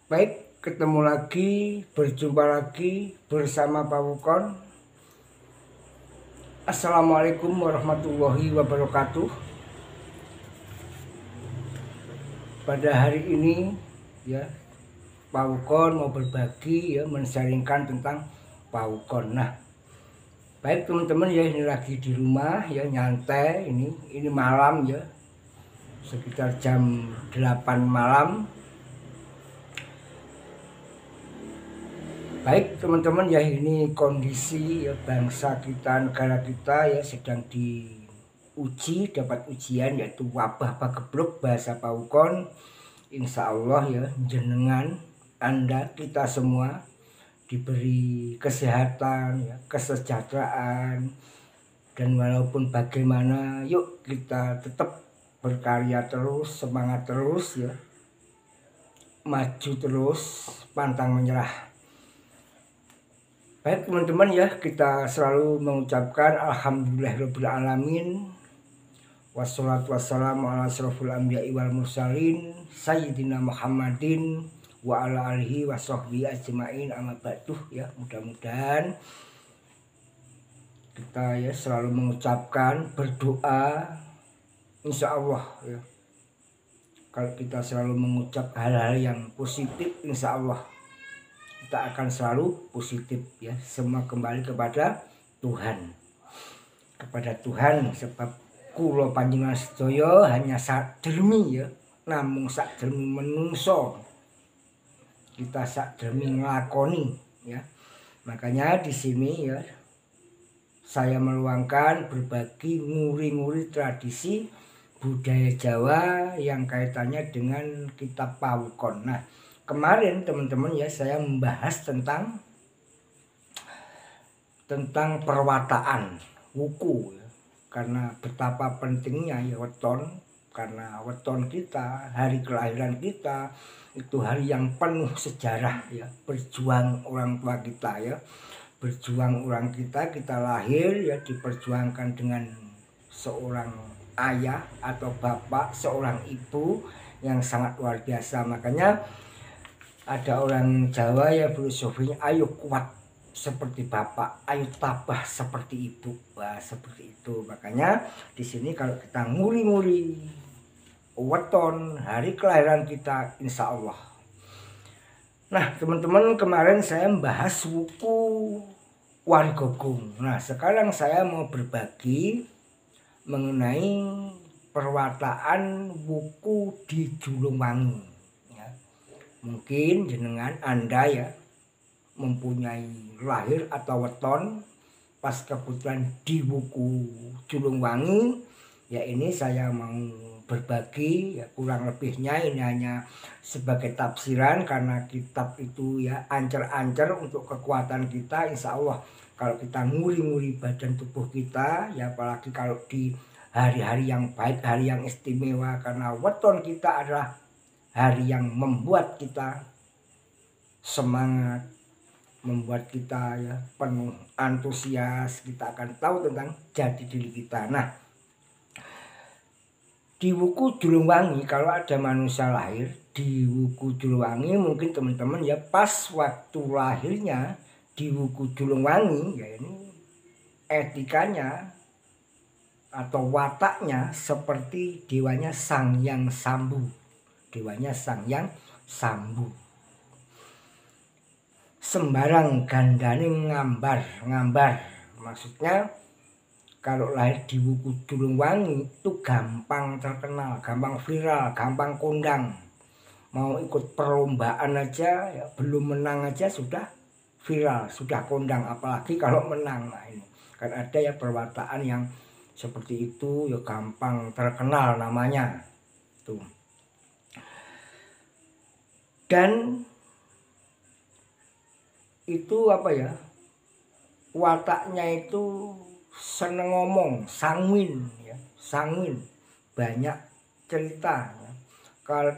Baik, ketemu lagi, berjumpa lagi bersama Pak Wukon. Assalamualaikum warahmatullahi wabarakatuh. Pada hari ini ya, Pak Wukon mau berbagi ya, mensaringkan tentang Pak Wukon. Nah, baik teman-teman ya, ini lagi di rumah ya, nyantai, ini malam ya, sekitar jam 8 malam. Baik teman-teman ya, ini kondisi ya bangsa kita, negara kita ya sedang diuji, dapat ujian yaitu wabah pagebluk bahasa Pak Wukon. Insya Allah ya, jenengan Anda kita semua diberi kesehatan ya, kesejahteraan, dan walaupun bagaimana yuk kita tetap berkarya terus, semangat terus ya, maju terus, pantang menyerah. Baik teman-teman ya, kita selalu mengucapkan alhamdulillahirrabbilalamin, wassalatu wassalamu ala asrofil anbiya'i wal mursalin sayyidina Muhammadin wa ala alihi wa sahbihi ajma'in, amma ba'du ya. Mudah-mudahan kita ya selalu mengucapkan, berdoa, insya Allah ya, kalau kita selalu mengucap hal-hal yang positif, insya Allah kita akan selalu positif ya. Semua kembali kepada Tuhan, sebab kula panjenengan sedaya hanya sadermi ya, namung sadermi menungso, kita sadermi nglakoni ya. Makanya di sini ya saya meluangkan berbagi nguri-nguri tradisi budaya Jawa yang kaitannya dengan kitab Pak Wukon. Nah, kemarin teman-teman ya saya membahas tentang perwataan wuku ya. Karena betapa pentingnya ya weton, karena weton kita, hari kelahiran kita itu hari yang penuh sejarah ya, berjuang orang tua kita ya. Berjuang orang kita lahir ya diperjuangkan dengan seorang ayah atau bapak, seorang ibu yang sangat luar biasa. Makanya ada orang Jawa ya filosofinya, ayo kuat seperti bapak, ayo tabah seperti ibu. Wah, seperti itu. Makanya di sini kalau kita nguri-nguri weton hari kelahiran kita, insya Allah. Nah teman-teman, kemarin saya membahas wuku Warigogung. Nah sekarang saya mau berbagi mengenai perwataan wuku di Julungwangi ya. Mungkin jenengan Anda ya mempunyai lahir atau weton pas kebetulan di wuku Julungwangi ya. Ini saya mau berbagi ya, kurang lebihnya ini hanya sebagai tafsiran, karena kitab itu ya ancer-ancer untuk kekuatan kita. Insya Allah kalau kita nguri-nguri badan tubuh kita ya, apalagi kalau di hari-hari yang baik, hari yang istimewa, karena weton kita adalah hari yang membuat kita semangat, membuat kita ya penuh antusias, kita akan tahu tentang jati diri kita. Nah di wuku Julungwangi, kalau ada manusia lahir di wuku Julungwangi, mungkin teman-teman ya pas waktu lahirnya di wuku Julungwangi ya, ini etikanya atau wataknya seperti dewanya Sanghyang Sambu. Dewanya Sanghyang Sambu. Sembarang gandane ngambar. Maksudnya kalau lahir di wuku Julungwangi itu gampang terkenal, gampang viral, gampang kondang. Mau ikut perlombaan aja ya, belum menang aja sudah viral, sudah kondang, apalagi kalau menang. Nah ini kan ada ya perwataan yang seperti itu ya, gampang terkenal namanya tuh. Dan itu apa ya, wataknya itu seneng ngomong, sanguin ya, sanguin, banyak cerita ya.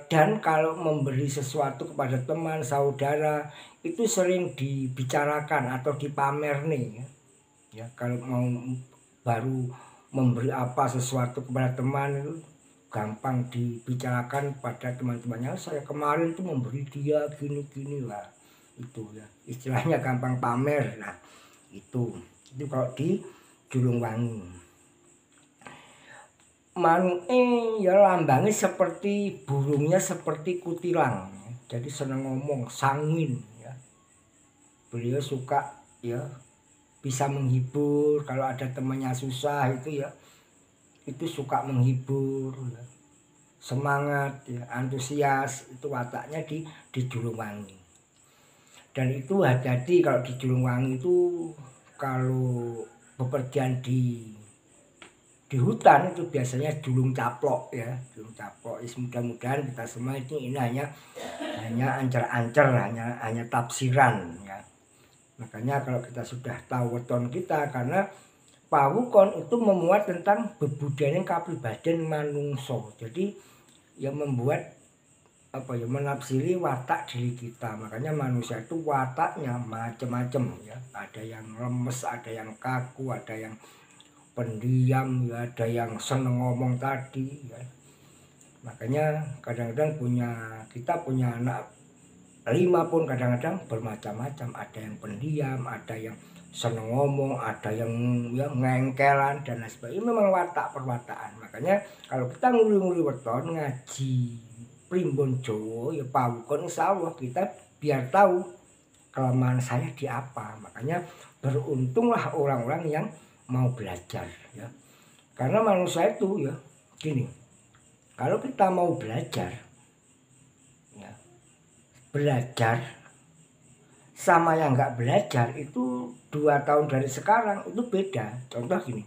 Dan kalau memberi sesuatu kepada teman, saudara, itu sering dibicarakan atau dipamer nih ya. Ya kalau mau baru memberi apa sesuatu kepada teman itu gampang dibicarakan pada teman-temannya, saya kemarin tuh memberi dia gini-gini lah, itu ya istilahnya gampang pamer. Nah itu kalau di Julungwangi. Ya lambangnya seperti burungnya seperti kutilang, jadi senang ngomong, sangin ya. Beliau suka ya bisa menghibur, kalau ada temannya susah itu ya itu suka menghibur ya. Semangat ya, antusias, itu wataknya di Julungwangi. Dan itu hati-hati kalau di Julungwangi itu, kalau bepergian di hutan itu biasanya julung caplok ya, julung caplok. Mudah-mudahan kita semua ini hanya ancer-ancer, hanya tafsiran ya. Makanya kalau kita sudah tahu weton kita, karena pawukon itu memuat tentang bebudayan kapribadian manungso. Jadi yang membuat menafsiri watak diri kita. Makanya manusia itu wataknya macam-macam ya. Ada yang lemes, ada yang kaku, ada yang pendiam ya, ada yang seneng ngomong tadi ya. Makanya kadang-kadang kita punya anak 5 pun kadang-kadang bermacam-macam. Ada yang pendiam, ada yang seneng ngomong, ada yang ya ngengkelan dan lain sebagainya. Memang watak perwataan. Makanya kalau kita nguli-nguli weton ngaji primbon Jawa ya pawukon, insyaallah kita biar tahu kelemahan saya di apa. Makanya beruntunglah orang-orang yang mau belajar ya. Karena manusia itu ya gini, kalau kita mau belajar ya, belajar sama yang nggak belajar itu 2 tahun dari sekarang itu beda. Contoh gini,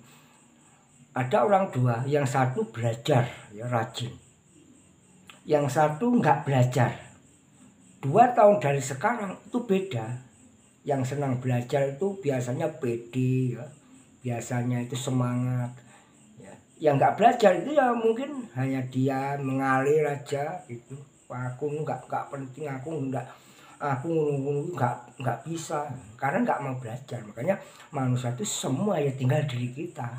ada orang dua, yang satu belajar ya rajin, yang satu nggak belajar. 2 tahun dari sekarang itu beda. Yang senang belajar itu biasanya pede ya, biasanya itu semangat ya. Yang nggak belajar itu ya mungkin hanya dia mengalir aja gitu. Aku nggak penting, aku nggak bisa, karena nggak mau belajar. Makanya manusia itu semua ya tinggal diri kita.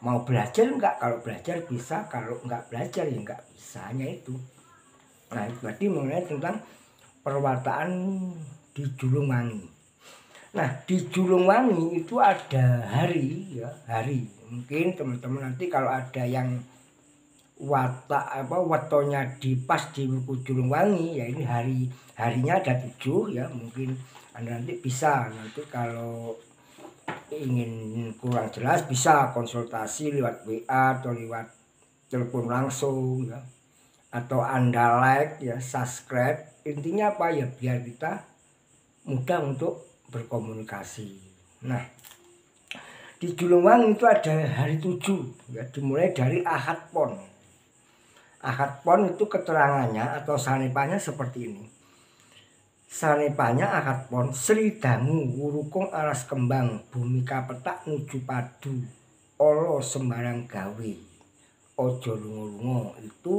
Mau belajar enggak? Kalau belajar bisa, kalau enggak belajar ya enggak bisa, hanya itu. Nah itu tadi mengenai tentang perwataan di Julungwangi. Nah di Julungwangi itu ada hari ya, hari. Mungkin teman-teman nanti kalau ada yang wetonya pas di buku Julungwangi ya, ini harinya ada 7 ya, mungkin Anda nanti bisa, nanti kalau ingin kurang jelas bisa konsultasi lewat WA atau lewat telepon langsung ya, atau Anda like ya, subscribe. Intinya apa ya, biar kita mudah untuk berkomunikasi. Nah di Julungwangi itu ada hari 7 ya, dimulai dari Ahad Pon. Ahad Pon itu keterangannya atau sanepannya seperti ini. Sanepannya Ahad Pon, Sri Dangu wurukung aras kembang, bumi kapetak nuju padu, olo sembarang gawe, ojo lungo-lungo. Itu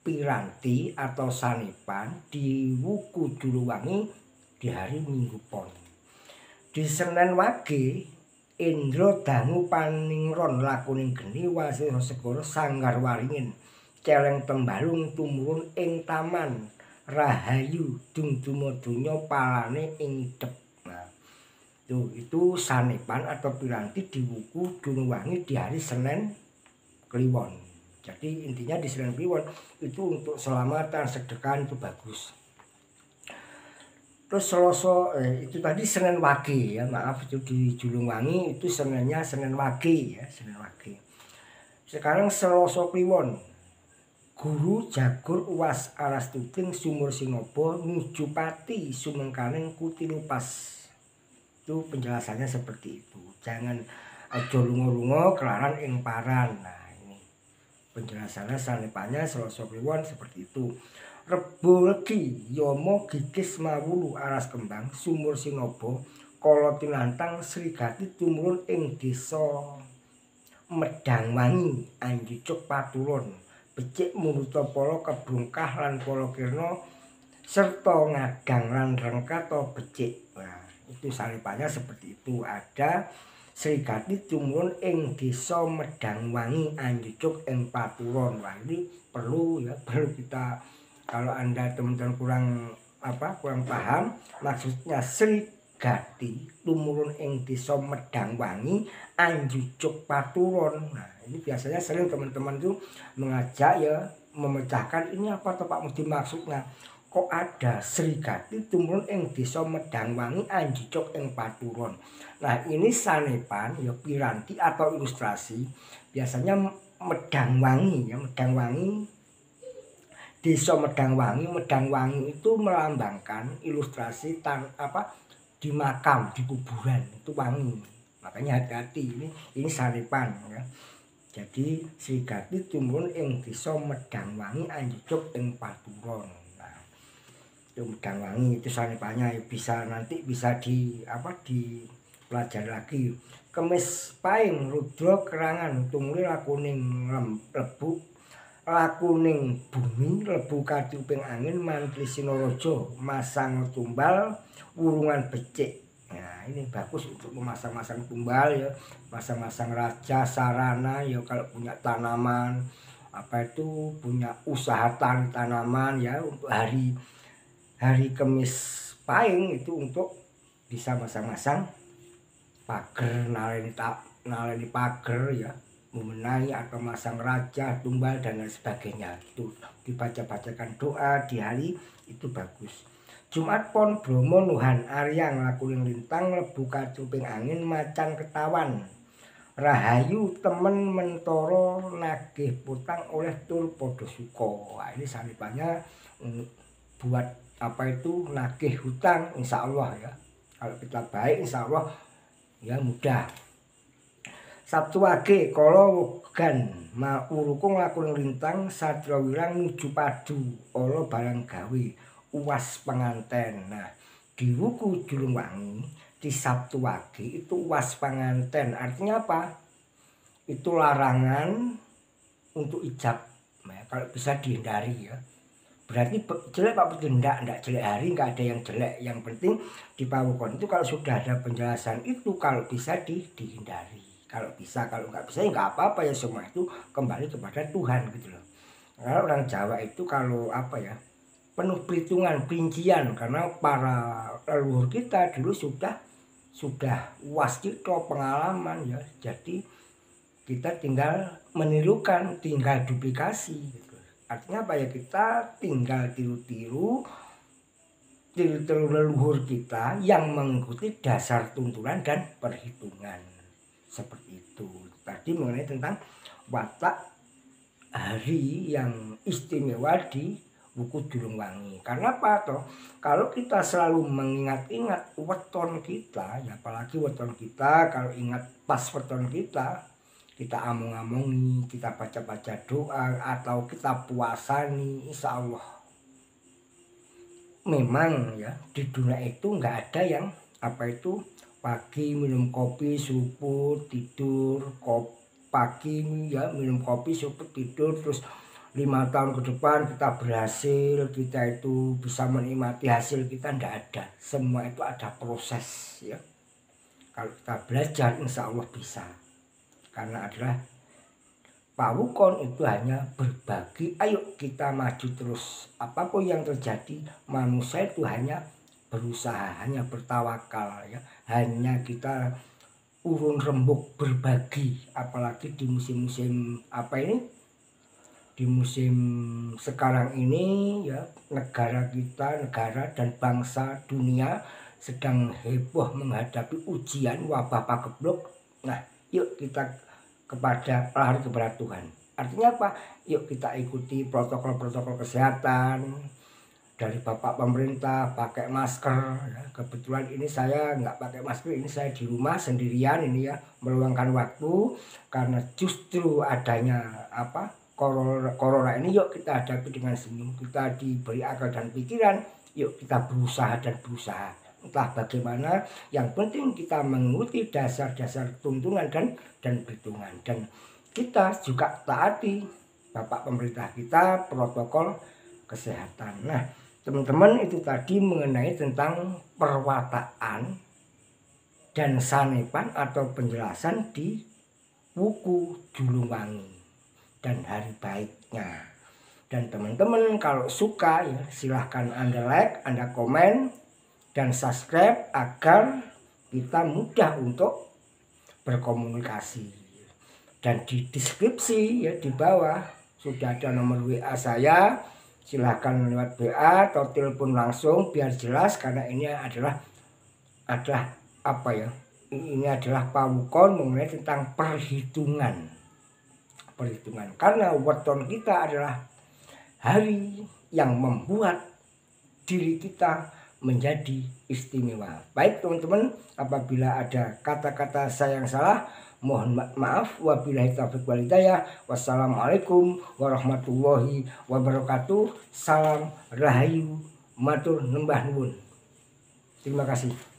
piranti atau sanepan di wuku Julungwangi di hari Minggu Pon. Di Senen Wage, Indra dangu paningron lakuning geni, wasira segara sanggar waringin, celeng tembalung tumurun ing taman, rahayu dumduma donya palane ing idep. Nah, itu sanepan atau piranti di wuku Julungwangi di hari Senin Kliwon. Jadi intinya di Senin Kliwon itu untuk selamatan, sedekah itu bagus. Terus Selasa itu tadi Senen Wage ya, maaf, itu di Julungwangi itu Seninnya Senen Wage ya, Senen Wage. Sekarang Selasa Kliwon, guru jagur uwas aras tuting sumur sinobo nuju pati sumengkaning kutilupas. Itu penjelasannya seperti itu. Jangan aja lungo-lungo kelaran ing paran. Nah ini penjelasannya sanepannya Selasa Kliwon seperti itu. Rebo legi yomo gigis mawulu aras kembang sumur sinobo kala tinantang Srigati tumurun ing desa Medangwangi anjucuk patulun becik muruta pala kebrungkah lan pala kirna serta ngadang lan rengkat becik. Nah itu sanepannya seperti itu. Ada Srigati tumurun ing desa Medangwangi anjucuk ing Paturon. Wah, ini perlu ya, perlu kita, kalau Anda teman-teman kurang paham, maksudnya Srigati tumurun ing desa Medangwangi anjucuk Paturon. Nah, ini biasanya sering teman-teman tuh mengajak ya, memecahkan ini apa toh Pak Mudi maksudnya. Kok ada Srigati tumurun ing desa Medangwangi anjucuk ing Paturon. Nah, ini sanepan ya, piranti atau ilustrasi. Biasanya Medangwangi ya, Medangwangi, desa Medangwangi. Medangwangi itu melambangkan ilustrasi di makam, di kuburan itu wangi. Makanya hati-hati, ini sanepan ya. Jadi Srigati tumurun ing desa Medangwangi anjucuk ing Paturon. Nah, itu Medangwangi itu sanepannya, nanti bisa dipelajari lagi. Kemis paing rudra kerangan tumuli lakuning lebu, lakuning bumi lebu katiuping angin mantri Sinaraja masang tumbal wurungan becik. Nah, ini bagus untuk memasang-masang tumbal ya, masang-masang raja sarana ya, kalau punya tanaman punya usaha tanaman ya, untuk hari Kemis Pahing itu untuk bisa masang-masang pagar, naleni pagar ya, memenahi atau masang raja, tumbal dan lain sebagainya. Itu dibaca-bacakan doa di hari itu bagus. Jumat Pon Bromo Nuhan Aryang lakuning lintang lebu kacuping angin macan ketawan. Rahayu temen mentoro nagih putang oleh tur podo suko. Wah, ini sanepannya buat nagih hutang, insya Allah ya. Kalau kita baik insya Allah ya mudah. Sabtu Wage kala wegan urukung lakuning lintang sadra wirang nuju padu ala barang gawe uwas penganten. Nah, di Wuku Julungwangi di Sabtu Wage itu uwas penganten, artinya apa? Itu larangan untuk ijab. Nah, kalau bisa dihindari ya. Berarti jelek Pak Putu, enggak jelek hari, enggak ada yang jelek. Yang penting di Pawukon itu kalau sudah ada penjelasan itu, kalau bisa dihindari. Kalau bisa, kalau enggak bisa ya enggak apa-apa ya, semua itu kembali kepada Tuhan gitu loh. Kalau orang Jawa itu kalau penuh perhitungan, perincian, karena para leluhur kita dulu sudah wascito pengalaman ya. Jadi kita tinggal menirukan, tinggal duplikasi gitu. Artinya apa ya, kita tinggal tiru-tiru leluhur kita yang mengikuti dasar tuntunan dan perhitungan. Seperti itu. Tadi mengenai tentang watak hari yang istimewa di Wuku Julungwangi. Karena apa toh? Kalau kita selalu mengingat-ingat weton kita, ya apalagi weton kita, kalau ingat pas weton kita amung-amungi, kita baca-baca doa, atau kita puasani, insya Allah. Memang ya di dunia itu nggak ada yang pagi minum kopi, seruput, tidur, pagi ya minum kopi, seruput, tidur, terus 5 tahun ke depan kita berhasil, kita itu bisa menikmati hasil kita, nggak ada. Semua itu ada proses ya. Kalau kita belajar insya Allah bisa. Karena adalah Pawukon itu hanya berbagi, ayo kita maju terus. Apapun yang terjadi, manusia itu hanya berusaha, hanya bertawakal ya. Hanya kita urun rembuk berbagi, apalagi di musim-musim di musim sekarang ini ya, negara dan bangsa dunia sedang heboh menghadapi ujian wabah pagebluk. Nah, yuk kita lari kepada Tuhan. Artinya apa? Yuk kita ikuti protokol-protokol kesehatan dari Bapak pemerintah, pakai masker ya. Kebetulan ini saya nggak pakai masker, ini saya di rumah sendirian ini ya, meluangkan waktu karena justru adanya corona ini. Yuk kita hadapi dengan senyum, kita diberi akal dan pikiran, yuk kita berusaha. Entah bagaimana, yang penting kita mengikuti dasar-dasar tuntunan dan perhitungan, dan kita juga taati Bapak pemerintah kita, protokol kesehatan. Nah, teman-teman, itu tadi mengenai tentang perwataan dan sanepan atau penjelasan di buku Julungwangi dan hari baiknya. Dan teman-teman kalau suka ya silahkan Anda like, Anda komen dan subscribe agar kita mudah untuk berkomunikasi. Dan di deskripsi ya di bawah sudah ada nomor WA saya, silahkan lewat WA atau telepon langsung biar jelas, karena ini adalah apa ya, ini adalah pawukon mengenai tentang perhitungan, karena weton kita adalah hari yang membuat diri kita menjadi istimewa. Baik teman-teman, apabila ada kata-kata saya yang salah mohon maaf. Wabillahi taufiq wal hidayah. Wassalamualaikum warahmatullahi wabarakatuh. Salam rahayu, matur nembah nuwun. Terima kasih.